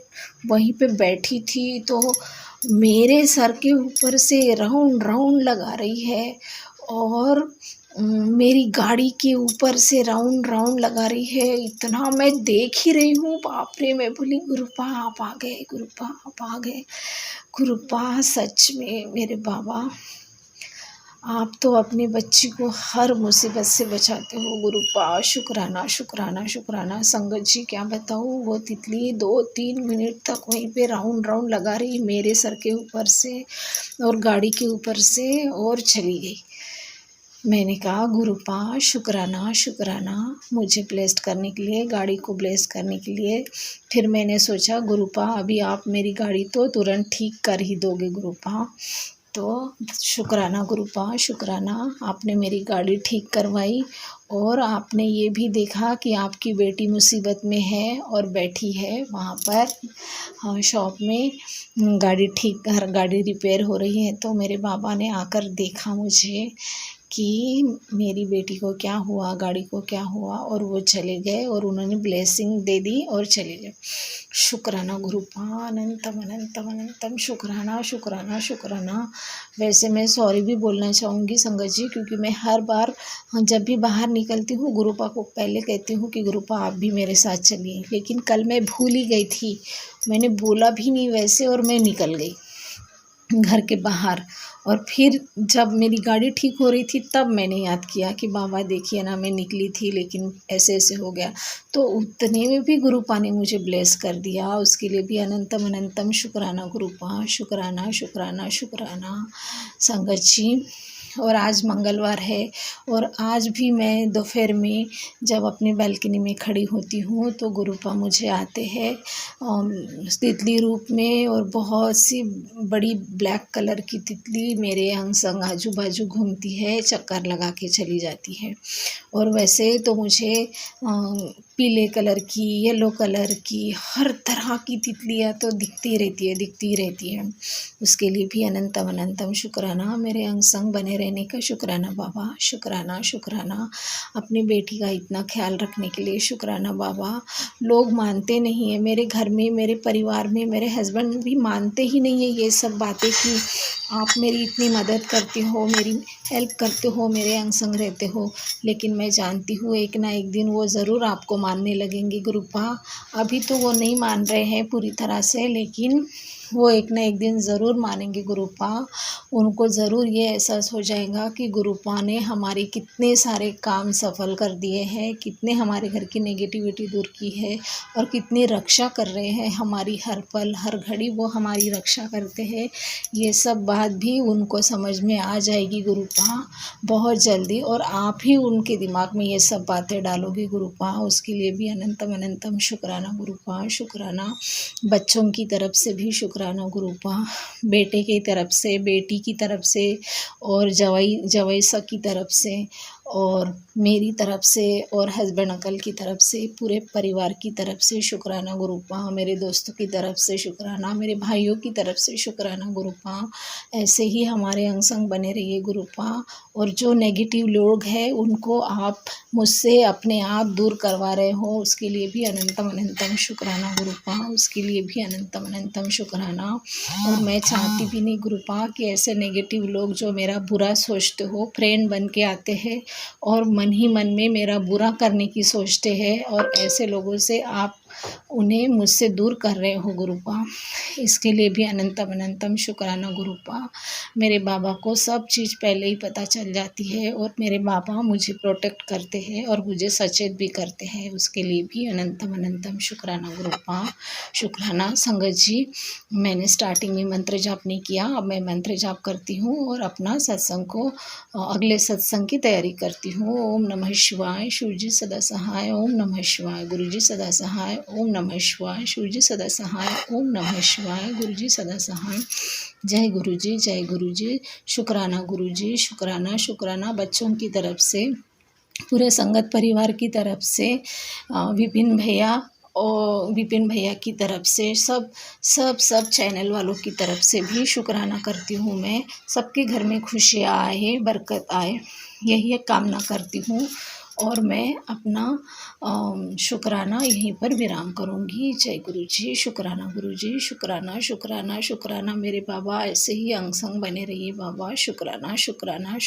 वहीं पे बैठी थी तो मेरे सर के ऊपर से राउंड राउंड लगा रही है और मेरी गाड़ी के ऊपर से राउंड राउंड लगा रही है। इतना मैं देख ही रही हूँ, बाप रे, मैं बोली गुरुपा आप आ गए, गुरुपा आप आ गए। गुरुपा सच में मेरे बाबा, आप तो अपने बच्ची को हर मुसीबत से बचाते हो गुरुपा, शुक्राना शुक्राना शुक्राना। संगत जी क्या बताऊँ, वो तितली 2-3 मिनट तक वहीं पे राउंड राउंड लगा रही मेरे सर के ऊपर से और गाड़ी के ऊपर से और चली गई। मैंने कहा गुरुपा शुक्राना शुक्राना, मुझे ब्लेस्ड करने के लिए, गाड़ी को ब्लेस्ड करने के लिए। फिर मैंने सोचा गुरुपा अभी आप मेरी गाड़ी तो तुरंत ठीक कर ही दोगे गुरुपा, तो शुक्राना गुरुपा शुक्राना, आपने मेरी गाड़ी ठीक करवाई और आपने ये भी देखा कि आपकी बेटी मुसीबत में है और बैठी है वहाँ पर शॉप में, गाड़ी रिपेयर हो रही है। तो मेरे बाबा ने आकर देखा मुझे कि मेरी बेटी को क्या हुआ, गाड़ी को क्या हुआ, और वो चले गए और उन्होंने ब्लेसिंग दे दी और चले गए। शुक्राना गुरुपा, अनंतम अनंतम अनंतम शुक्राना शुक्राना शुक्राना। वैसे मैं सॉरी भी बोलना चाहूँगी संगत जी, क्योंकि मैं हर बार जब भी बाहर निकलती हूँ गुरुपा को पहले कहती हूँ कि गुरुपा आप भी मेरे साथ चलिए, लेकिन कल मैं भूल ही गई थी, मैंने बोला भी नहीं वैसे और मैं निकल गई घर के बाहर। और फिर जब मेरी गाड़ी ठीक हो रही थी तब मैंने याद किया कि बाबा देखिए ना, मैं निकली थी लेकिन ऐसे ऐसे हो गया। तो उतने में भी गुरुपा ने मुझे ब्लेस कर दिया, उसके लिए भी अनंतम अनंतम शुक्राना गुरुपा, शुक्राना शुक्राना शुक्राना संगत जी। और आज मंगलवार है और आज भी मैं दोपहर में जब अपनी बालकनी में खड़ी होती हूँ तो गुरुपा मुझे आते हैं तितली रूप में, और बहुत सी बड़ी ब्लैक कलर की तितली मेरे अंग संग आजू बाजू घूमती है, चक्कर लगा के चली जाती है। और वैसे तो मुझे पीले कलर की, येलो कलर की, हर तरह की तितलियाँ तो दिखती रहती है। उसके लिए भी अनंतम अनंतम शुक्राना, मेरे अंग संग बने रहने का शुक्राना बाबा, शुक्राना शुक्राना। अपनी बेटी का इतना ख्याल रखने के लिए शुक्राना बाबा। लोग मानते नहीं है मेरे घर में, मेरे परिवार में, मेरे हस्बैंड भी मानते ही नहीं है ये सब बातें कि आप मेरी इतनी मदद करते हो, मेरी हेल्प करते हो, मेरे अंग संग रहते हो। लेकिन मैं जानती हूँ एक ना एक दिन वो ज़रूर आपको मानने लगेंगे गुरुपा। अभी तो वो नहीं मान रहे हैं पूरी तरह से, लेकिन वो एक ना एक दिन ज़रूर मानेंगे गुरुपा। उनको ज़रूर ये एहसास हो जाएगा कि गुरुपा ने हमारे कितने सारे काम सफल कर दिए हैं, कितने हमारे घर की नेगेटिविटी दूर की है और कितनी रक्षा कर रहे हैं हमारी, हर पल हर घड़ी वो हमारी रक्षा करते हैं। ये सब बात भी उनको समझ में आ जाएगी गुरुपा बहुत जल्दी, और आप ही उनके दिमाग में ये सब बातें डालोगे गुरुपा। उसके लिए भी अनंतम अनंतम शुक्राना गुरुपा, शुक्राना। बच्चों की तरफ से भी शुक्राना गुरुपा, बेटे की तरफ से, बेटी की तरफ से और जवाई जवैसा की तरफ से और मेरी तरफ से और हस्बैंड अंकल की तरफ से, पूरे परिवार की तरफ से शुक्राना गुरुपा, मेरे दोस्तों की तरफ से शुक्राना, मेरे भाइयों की तरफ से शुक्राना गुरुपा। ऐसे ही हमारे अंग संग बने रहिए गुरुपा। और जो नेगेटिव लोग हैं उनको आप मुझसे अपने आप दूर करवा रहे हो, उसके लिए भी अनंतम अनंतम शुक्राना गुरुपा, उसके लिए भी अनंतम अनंतम शुक्राना। और मैं चाहती भी नहीं गुरुपा कि ऐसे नेगेटिव लोग जो मेरा बुरा सोचते हो फ्रेंड बन के आते हैं और मन ही मन में मेरा बुरा करने की सोचते हैं, और ऐसे लोगों से आप उन्हें मुझसे दूर कर रहे हो गुरुपा। इसके लिए भी अनंतम अनंतम शुक्राना गुरुपा। मेरे बाबा को सब चीज़ पहले ही पता चल जाती है और मेरे बाबा मुझे प्रोटेक्ट करते हैं और मुझे सचेत भी करते हैं, उसके लिए भी अनंतम अनंतम शुक्राना गुरुपा। शुक्राना संगत जी, मैंने स्टार्टिंग में मंत्र जाप नहीं किया, अब मैं मंत्र जाप करती हूँ और अपना सत्संग को अगले सत्संग की तैयारी करती हूँ। ओम नमः शिवाय, शिव जी सदा सहाय। ओम नमः शिवाय, गुरु जी सदा सहाय। ओम नमः शिवाय, शिव जी सदा सहाय। ओम नमः शिवाय, गुरु जी सदा सहाय। जय गुरु जी, जय गुरु जी। शुक्राना गुरु जी, शुक्राना शुक्राना बच्चों की तरफ से, पूरे संगत परिवार की तरफ से, विपिन भैया की तरफ से, सब चैनल वालों की तरफ से भी शुक्राना करती हूँ। मैं सबके घर में खुशियाँ आए, बरकत आए, यही एक कामना करती हूँ। और मैं अपना शुक्राना यहीं पर विराम करूँगी। जय गुरु जी, शुक्राना गुरु जी, शुक्राना शुक्राना शुक्राना। मेरे बाबा ऐसे ही अंग संग बने रहिए बाबा। शुक्राना शुक्राना।